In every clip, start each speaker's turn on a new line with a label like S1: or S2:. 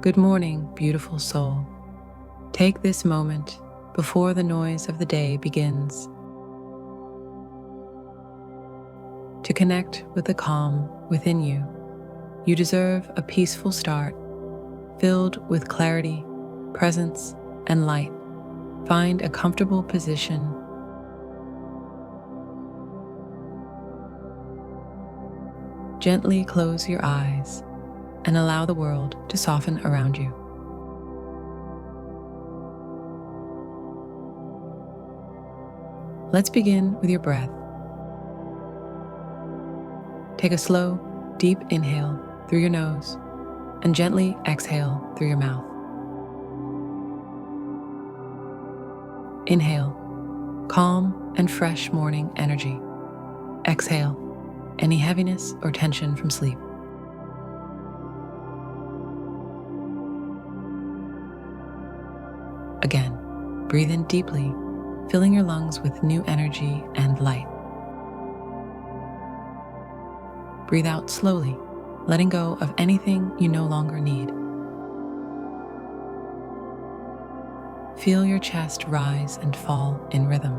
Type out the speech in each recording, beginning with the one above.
S1: Good morning, beautiful soul. Take this moment before the noise of the day begins to connect with the calm within you. You deserve a peaceful start, filled with clarity, presence, and light. Find a comfortable position. Gently close your eyes and allow the world to soften around you. Let's begin with your breath. Take a slow, deep inhale through your nose and gently exhale through your mouth. Inhale, calm and fresh morning energy. Exhale, any heaviness or tension from sleep. Again, breathe in deeply, filling your lungs with new energy and light. Breathe out slowly, letting go of anything you no longer need. Feel your chest rise and fall in rhythm.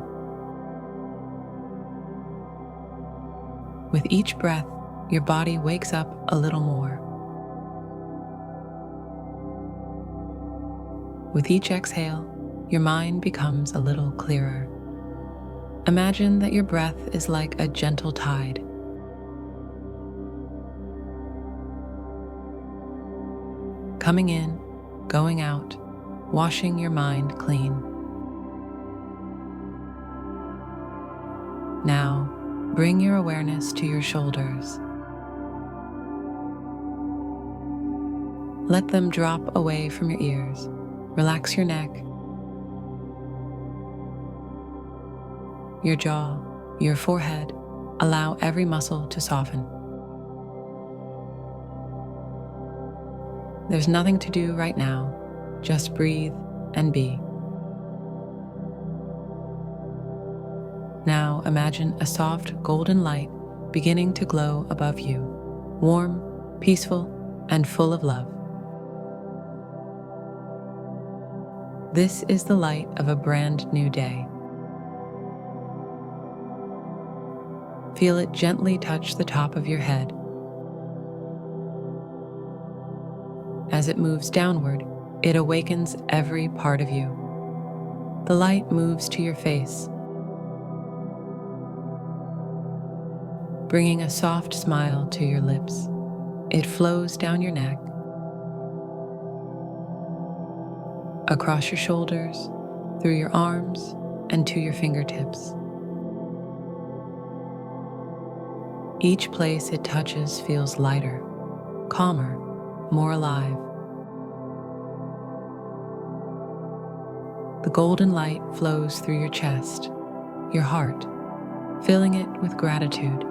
S1: With each breath, your body wakes up a little more. With each exhale, your mind becomes a little clearer. Imagine that your breath is like a gentle tide. Coming in, going out, washing your mind clean. Now, bring your awareness to your shoulders. Let them drop away from your ears. Relax your neck, your jaw, your forehead. Allow every muscle to soften. There's nothing to do right now. Just breathe and be. Now imagine a soft golden light beginning to glow above you, warm, peaceful, and full of love. This is the light of a brand new day. Feel it gently touch the top of your head. As it moves downward, it awakens every part of you. The light moves to your face, bringing a soft smile to your lips. It flows down your neck, across your shoulders, through your arms, and to your fingertips. Each place it touches feels lighter, calmer, more alive. The golden light flows through your chest, your heart, filling it with gratitude.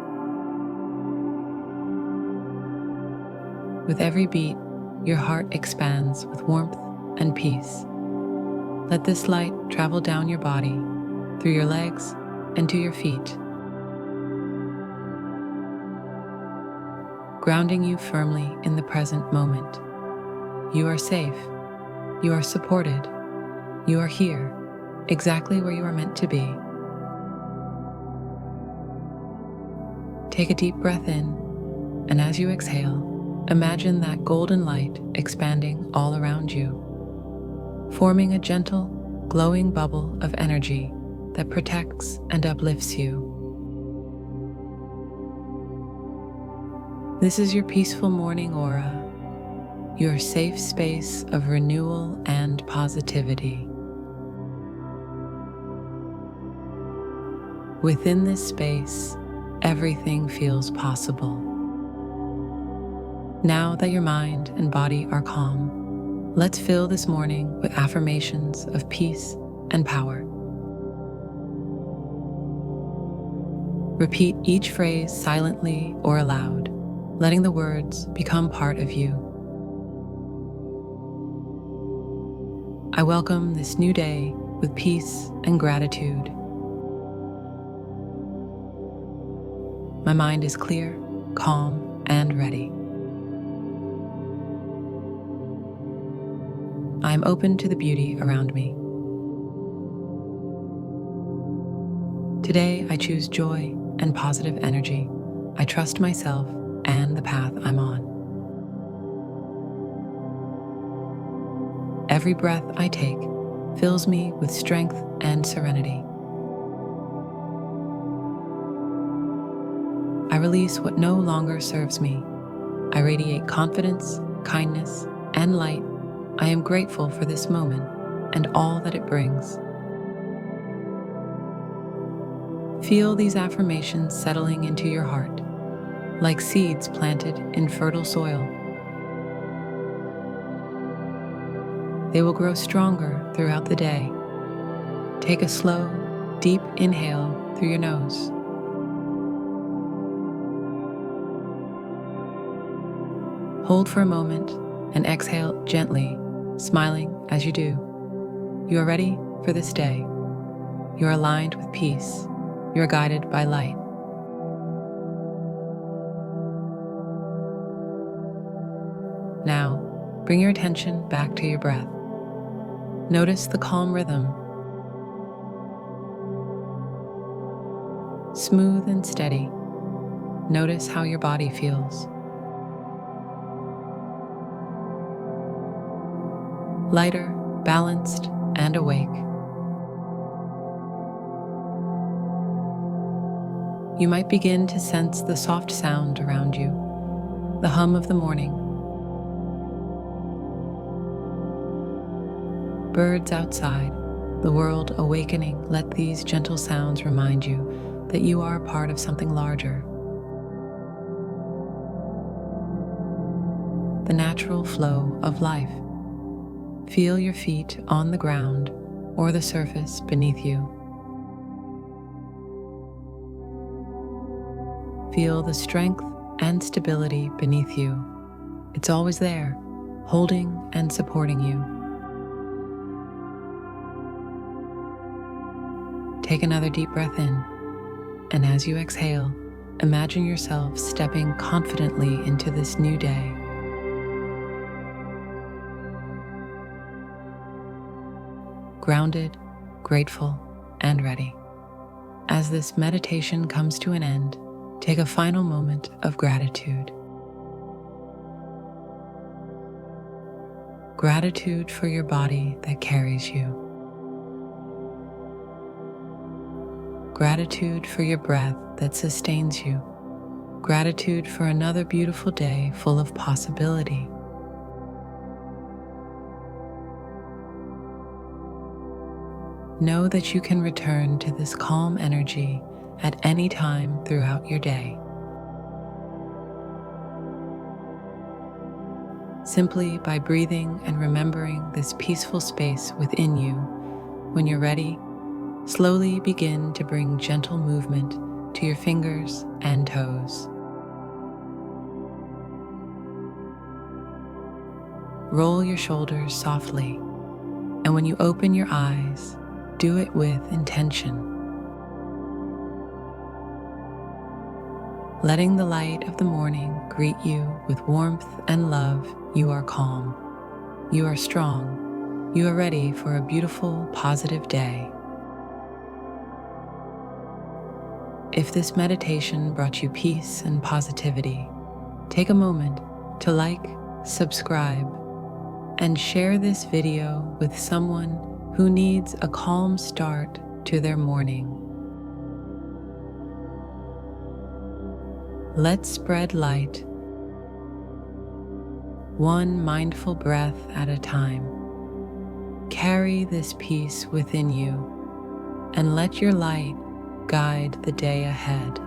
S1: With every beat, your heart expands with warmth and peace. Let this light travel down your body, through your legs, and to your feet, grounding you firmly in the present moment. You are safe. You are supported. You are here, exactly where you are meant to be. Take a deep breath in, and as you exhale, imagine that golden light expanding all around you, forming a gentle, glowing bubble of energy that protects and uplifts you. This is your peaceful morning aura, your safe space of renewal and positivity. Within this space, everything feels possible. Now that your mind and body are calm, let's fill this morning with affirmations of peace and power. Repeat each phrase silently or aloud, letting the words become part of you. I welcome this new day with peace and gratitude. My mind is clear, calm, and ready. I am open to the beauty around me. Today, I choose joy and positive energy. I trust myself and the path I'm on. Every breath I take fills me with strength and serenity. I release what no longer serves me. I radiate confidence, kindness, and light. I am grateful for this moment and all that it brings. Feel these affirmations settling into your heart, like seeds planted in fertile soil. They will grow stronger throughout the day. Take a slow, deep inhale through your nose. Hold for a moment and exhale gently, smiling as you do. You are ready for this day. You are aligned with peace. You are guided by light. Now, bring your attention back to your breath. Notice the calm rhythm. Smooth and steady. Notice how your body feels. Lighter, balanced, and awake. You might begin to sense the soft sound around you, the hum of the morning. Birds outside, the world awakening. Let these gentle sounds remind you that you are a part of something larger. The natural flow of life. Feel your feet on the ground or the surface beneath you. Feel the strength and stability beneath you. It's always there, holding and supporting you. Take another deep breath in, and as you exhale, imagine yourself stepping confidently into this new day. Grounded, grateful, and ready. As this meditation comes to an end, take a final moment of gratitude. Gratitude for your body that carries you. Gratitude for your breath that sustains you. Gratitude for another beautiful day full of possibility. Know that you can return to this calm energy at any time throughout your day. Simply by breathing and remembering this peaceful space within you. When you're ready, slowly begin to bring gentle movement to your fingers and toes. Roll your shoulders softly, and when you open your eyes, do it with intention. Letting the light of the morning greet you with warmth and love. You are calm. You are strong. You are ready for a beautiful, positive day. If this meditation brought you peace and positivity, take a moment to like, subscribe, and share this video with someone who needs a calm start to their morning. Let's spread light, one mindful breath at a time. Carry this peace within you and let your light guide the day ahead.